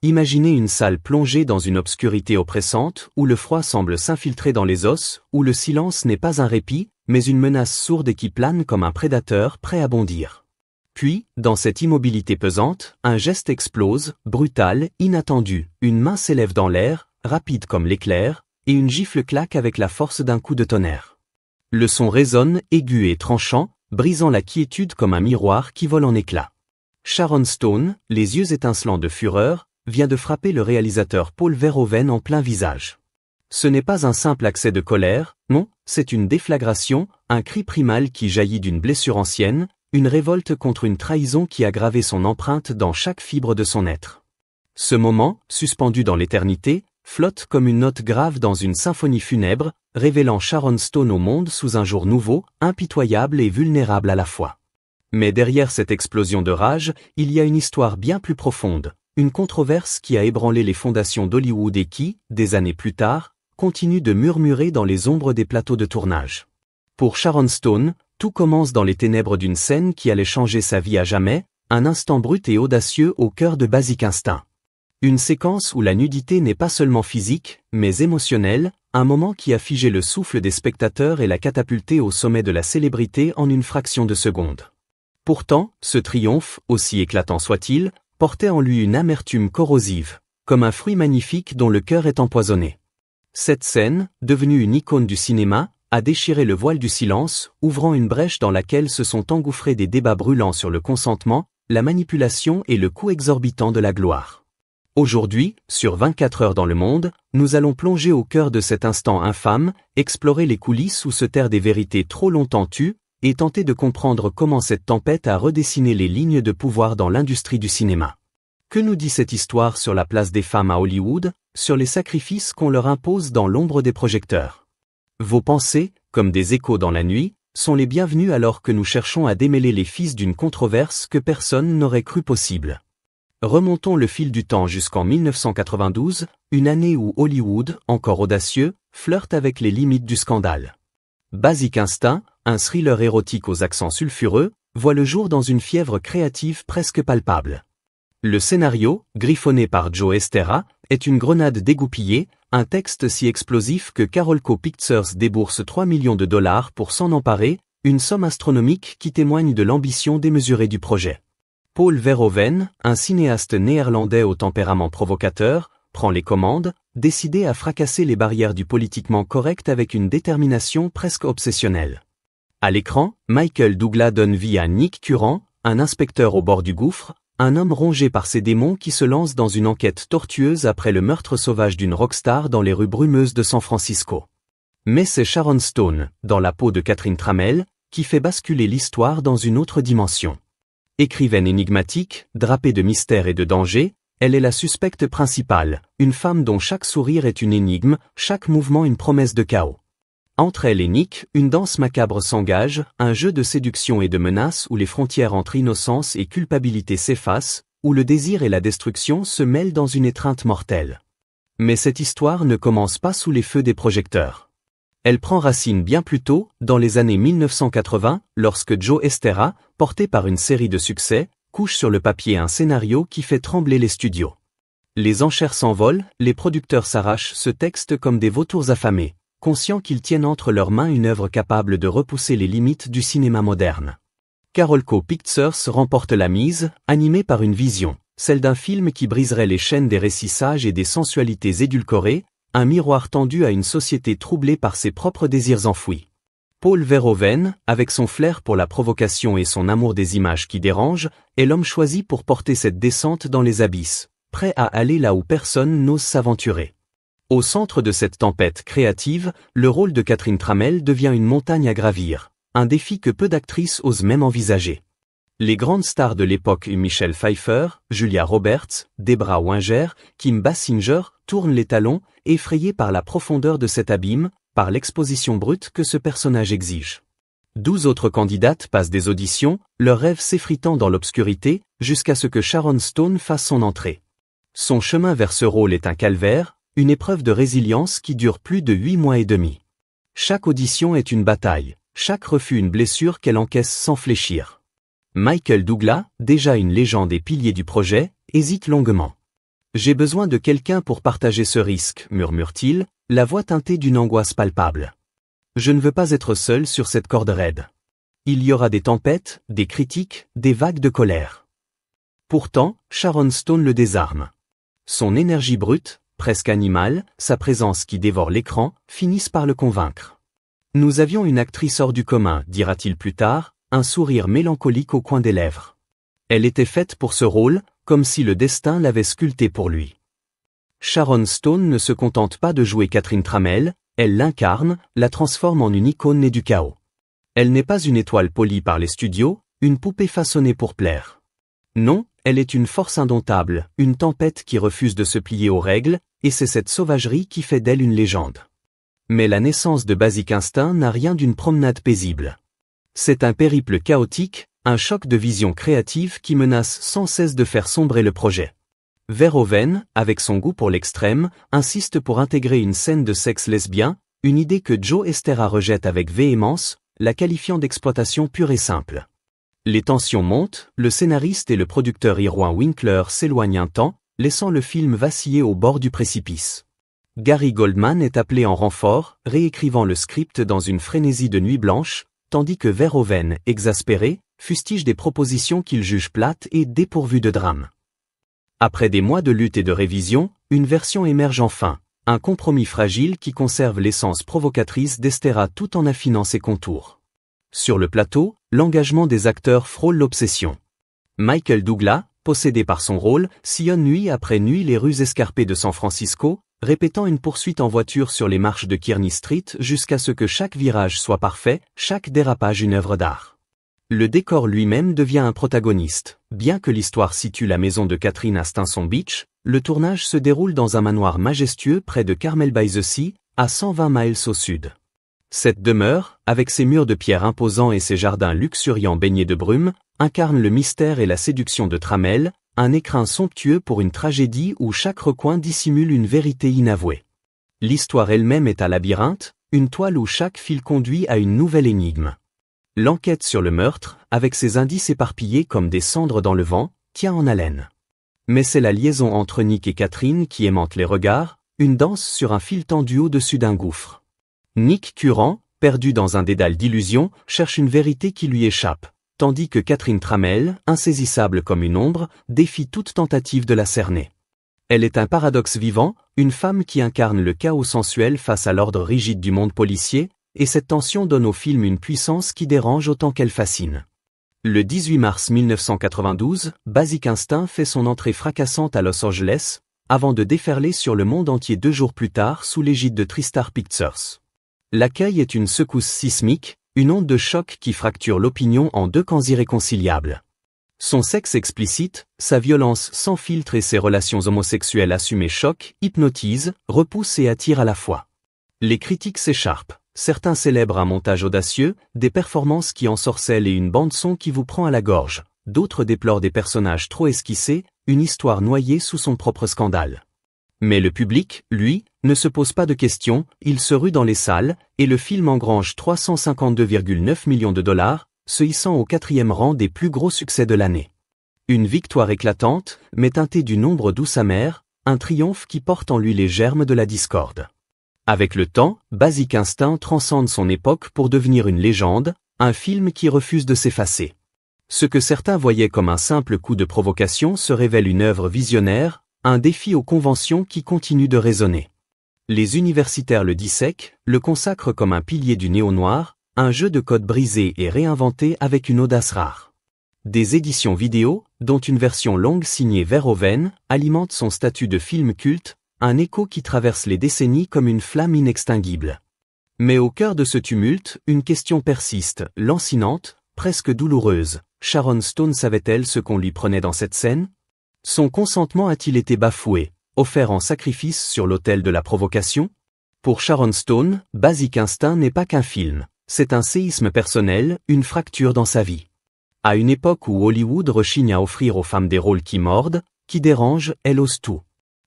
Imaginez une salle plongée dans une obscurité oppressante, où le froid semble s'infiltrer dans les os, où le silence n'est pas un répit, mais une menace sourde et qui plane comme un prédateur prêt à bondir. Puis, dans cette immobilité pesante, un geste explose, brutal, inattendu, une main s'élève dans l'air, rapide comme l'éclair, et une gifle claque avec la force d'un coup de tonnerre. Le son résonne, aigu et tranchant, brisant la quiétude comme un miroir qui vole en éclats. Sharon Stone, les yeux étincelants de fureur, vient de frapper le réalisateur Paul Verhoeven en plein visage. Ce n'est pas un simple accès de colère, non, c'est une déflagration, un cri primal qui jaillit d'une blessure ancienne, une révolte contre une trahison qui a gravé son empreinte dans chaque fibre de son être. Ce moment, suspendu dans l'éternité, flotte comme une note grave dans une symphonie funèbre, révélant Sharon Stone au monde sous un jour nouveau, impitoyable et vulnérable à la fois. Mais derrière cette explosion de rage, il y a une histoire bien plus profonde, une controverse qui a ébranlé les fondations d'Hollywood et qui, des années plus tard, continue de murmurer dans les ombres des plateaux de tournage. Pour Sharon Stone, tout commence dans les ténèbres d'une scène qui allait changer sa vie à jamais, un instant brut et audacieux au cœur de Basic Instinct. Une séquence où la nudité n'est pas seulement physique, mais émotionnelle, un moment qui a figé le souffle des spectateurs et l'a catapulté au sommet de la célébrité en une fraction de seconde. Pourtant, ce triomphe, aussi éclatant soit-il, portait en lui une amertume corrosive, comme un fruit magnifique dont le cœur est empoisonné. Cette scène, devenue une icône du cinéma, a déchiré le voile du silence, ouvrant une brèche dans laquelle se sont engouffrés des débats brûlants sur le consentement, la manipulation et le coût exorbitant de la gloire. Aujourd'hui, sur 24 heures dans le monde, nous allons plonger au cœur de cet instant infâme, explorer les coulisses où se terrent des vérités trop longtemps tues, et tenter de comprendre comment cette tempête a redessiné les lignes de pouvoir dans l'industrie du cinéma. Que nous dit cette histoire sur la place des femmes à Hollywood, sur les sacrifices qu'on leur impose dans l'ombre des projecteurs? Vos pensées, comme des échos dans la nuit, sont les bienvenus alors que nous cherchons à démêler les fils d'une controverse que personne n'aurait cru possible. Remontons le fil du temps jusqu'en 1992, une année où Hollywood, encore audacieux, flirte avec les limites du scandale. Basic Instinct, un thriller érotique aux accents sulfureux, voit le jour dans une fièvre créative presque palpable. Le scénario, griffonné par Joe Estera, est une grenade dégoupillée, un texte si explosif que Carolco Pictures débourse 3 millions de dollars pour s'en emparer, une somme astronomique qui témoigne de l'ambition démesurée du projet. Paul Verhoeven, un cinéaste néerlandais au tempérament provocateur, prend les commandes, décidé à fracasser les barrières du politiquement correct avec une détermination presque obsessionnelle. À l'écran, Michael Douglas donne vie à Nick Curran, un inspecteur au bord du gouffre, un homme rongé par ses démons qui se lance dans une enquête tortueuse après le meurtre sauvage d'une rockstar dans les rues brumeuses de San Francisco. Mais c'est Sharon Stone, dans la peau de Catherine Tramell, qui fait basculer l'histoire dans une autre dimension. Écrivaine énigmatique, drapée de mystère et de danger, elle est la suspecte principale, une femme dont chaque sourire est une énigme, chaque mouvement une promesse de chaos. Entre elle et Nick, une danse macabre s'engage, un jeu de séduction et de menace où les frontières entre innocence et culpabilité s'effacent, où le désir et la destruction se mêlent dans une étreinte mortelle. Mais cette histoire ne commence pas sous les feux des projecteurs. Elle prend racine bien plus tôt, dans les années 1980, lorsque Joe Estera, porté par une série de succès, couche sur le papier un scénario qui fait trembler les studios. Les enchères s'envolent, les producteurs s'arrachent ce texte comme des vautours affamés, conscients qu'ils tiennent entre leurs mains une œuvre capable de repousser les limites du cinéma moderne. Carolco Pictures remporte la mise, animée par une vision, celle d'un film qui briserait les chaînes des récits sages et des sensualités édulcorées, un miroir tendu à une société troublée par ses propres désirs enfouis. Paul Verhoeven, avec son flair pour la provocation et son amour des images qui dérangent, est l'homme choisi pour porter cette descente dans les abysses, prêt à aller là où personne n'ose s'aventurer. Au centre de cette tempête créative, le rôle de Catherine Tramell devient une montagne à gravir, un défi que peu d'actrices osent même envisager. Les grandes stars de l'époque Michelle Pfeiffer, Julia Roberts, Debra Winger, Kim Basinger tournent les talons, effrayés par la profondeur de cet abîme, par l'exposition brute que ce personnage exige. 12 autres candidates passent des auditions, leurs rêves s'effritant dans l'obscurité, jusqu'à ce que Sharon Stone fasse son entrée. Son chemin vers ce rôle est un calvaire, une épreuve de résilience qui dure plus de 8 mois et demi. Chaque audition est une bataille, chaque refus une blessure qu'elle encaisse sans fléchir. Michael Douglas, déjà une légende et pilier du projet, hésite longuement. J'ai besoin de quelqu'un pour partager ce risque, murmure-t-il, la voix teintée d'une angoisse palpable. Je ne veux pas être seul sur cette corde raide. Il y aura des tempêtes, des critiques, des vagues de colère. Pourtant, Sharon Stone le désarme. Son énergie brute, presque animale, sa présence qui dévore l'écran, finissent par le convaincre. Nous avions une actrice hors du commun, dira-t-il plus tard, un sourire mélancolique au coin des lèvres. Elle était faite pour ce rôle, comme si le destin l'avait sculptée pour lui. Sharon Stone ne se contente pas de jouer Catherine Tramell, elle l'incarne, la transforme en une icône née du chaos. Elle n'est pas une étoile polie par les studios, une poupée façonnée pour plaire. Non, elle est une force indomptable, une tempête qui refuse de se plier aux règles, et c'est cette sauvagerie qui fait d'elle une légende. Mais la naissance de Basic Instinct n'a rien d'une promenade paisible. C'est un périple chaotique, un choc de vision créative qui menace sans cesse de faire sombrer le projet. Verhoeven, avec son goût pour l'extrême, insiste pour intégrer une scène de sexe lesbien, une idée que Joe Estera rejette avec véhémence, la qualifiant d'exploitation pure et simple. Les tensions montent, le scénariste et le producteur Irwin Winkler s'éloignent un temps, laissant le film vaciller au bord du précipice. Gary Goldman est appelé en renfort, réécrivant le script dans une frénésie de nuit blanche, tandis que Verhoeven, exaspéré, fustige des propositions qu'il juge plates et dépourvues de drame. Après des mois de lutte et de révision, une version émerge enfin, un compromis fragile qui conserve l'essence provocatrice d'Estera tout en affinant ses contours. Sur le plateau, l'engagement des acteurs frôle l'obsession. Michael Douglas, possédé par son rôle, sillonne nuit après nuit les rues escarpées de San Francisco, répétant une poursuite en voiture sur les marches de Kearny Street jusqu'à ce que chaque virage soit parfait, chaque dérapage une œuvre d'art. Le décor lui-même devient un protagoniste. Bien que l'histoire situe la maison de Catherine à Stinson Beach, le tournage se déroule dans un manoir majestueux près de Carmel by the Sea, à 120 miles au sud. Cette demeure, avec ses murs de pierre imposants et ses jardins luxuriants baignés de brume, incarne le mystère et la séduction de Tramell, un écrin somptueux pour une tragédie où chaque recoin dissimule une vérité inavouée. L'histoire elle-même est un labyrinthe, une toile où chaque fil conduit à une nouvelle énigme. L'enquête sur le meurtre, avec ses indices éparpillés comme des cendres dans le vent, tient en haleine. Mais c'est la liaison entre Nick et Catherine qui aimante les regards, une danse sur un fil tendu au-dessus d'un gouffre. Nick Curran, perdu dans un dédale d'illusions, cherche une vérité qui lui échappe, tandis que Catherine Tramell, insaisissable comme une ombre, défie toute tentative de la cerner. Elle est un paradoxe vivant, une femme qui incarne le chaos sensuel face à l'ordre rigide du monde policier, et cette tension donne au film une puissance qui dérange autant qu'elle fascine. Le 18 mars 1992, Basic Instinct fait son entrée fracassante à Los Angeles, avant de déferler sur le monde entier 2 jours plus tard sous l'égide de TriStar Pictures. L'accueil est une secousse sismique, une onde de choc qui fracture l'opinion en 2 camps irréconciliables. Son sexe explicite, sa violence sans filtre et ses relations homosexuelles assumées choquent, hypnotisent, repoussent et attirent à la fois. Les critiques s'écharpent. Certains célèbrent un montage audacieux, des performances qui ensorcellent et une bande-son qui vous prend à la gorge. D'autres déplorent des personnages trop esquissés, une histoire noyée sous son propre scandale. Mais le public, lui, ne se pose pas de questions, il se rue dans les salles, et le film engrange 352,9 millions de dollars, se hissant au 4e rang des plus gros succès de l'année. Une victoire éclatante, mais teintée d'une ombre douce amère, un triomphe qui porte en lui les germes de la discorde. Avec le temps, Basic Instinct transcende son époque pour devenir une légende, un film qui refuse de s'effacer. Ce que certains voyaient comme un simple coup de provocation se révèle une œuvre visionnaire, un défi aux conventions qui continue de résonner. Les universitaires le dissèquent, le consacrent comme un pilier du néo-noir, un jeu de codes brisé et réinventé avec une audace rare. Des éditions vidéo, dont une version longue signée Verhoeven, alimentent son statut de film culte, un écho qui traverse les décennies comme une flamme inextinguible. Mais au cœur de ce tumulte, une question persiste, lancinante, presque douloureuse. Sharon Stone savait-elle ce qu'on lui prenait dans cette scène? Son consentement a-t-il été bafoué, offert en sacrifice sur l'autel de la provocation? Pour Sharon Stone, Basic Instinct n'est pas qu'un film, c'est un séisme personnel, une fracture dans sa vie. À une époque où Hollywood rechigne à offrir aux femmes des rôles qui mordent, qui dérangent, elle ose tout.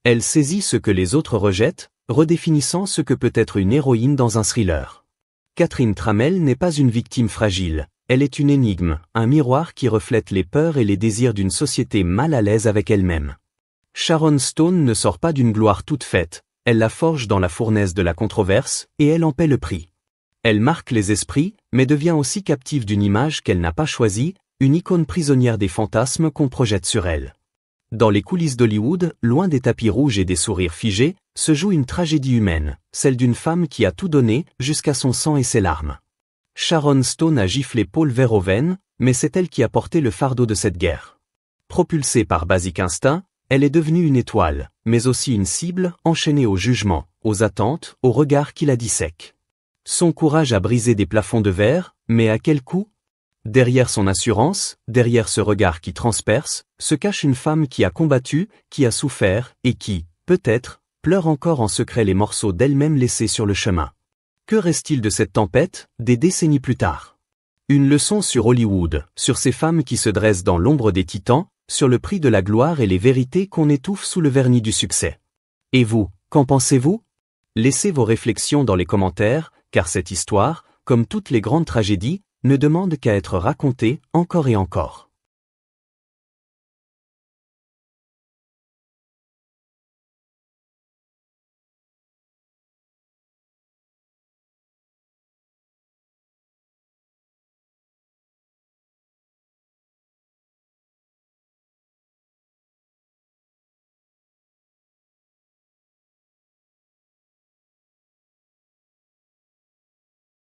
Elle saisit ce que les autres rejettent, redéfinissant ce que peut être une héroïne dans un thriller. Catherine Tramell n'est pas une victime fragile, elle est une énigme, un miroir qui reflète les peurs et les désirs d'une société mal à l'aise avec elle-même. Sharon Stone ne sort pas d'une gloire toute faite, elle la forge dans la fournaise de la controverse, et elle en paie le prix. Elle marque les esprits, mais devient aussi captive d'une image qu'elle n'a pas choisie, une icône prisonnière des fantasmes qu'on projette sur elle. Dans les coulisses d'Hollywood, loin des tapis rouges et des sourires figés, se joue une tragédie humaine, celle d'une femme qui a tout donné, jusqu'à son sang et ses larmes. Sharon Stone a giflé Paul Verhoeven, mais c'est elle qui a porté le fardeau de cette guerre. Propulsée par Basic Instinct, elle est devenue une étoile, mais aussi une cible, enchaînée aux jugements, aux attentes, aux regards qui la dissèquent. Son courage a brisé des plafonds de verre, mais à quel coût ? Derrière son assurance, derrière ce regard qui transperce, se cache une femme qui a combattu, qui a souffert, et qui, peut-être, pleure encore en secret les morceaux d'elle-même laissés sur le chemin. Que reste-t-il de cette tempête, des décennies plus tard ? Une leçon sur Hollywood, sur ces femmes qui se dressent dans l'ombre des titans, sur le prix de la gloire et les vérités qu'on étouffe sous le vernis du succès. Et vous, qu'en pensez-vous ? Laissez vos réflexions dans les commentaires, car cette histoire, comme toutes les grandes tragédies, ne demande qu'à être racontée encore et encore.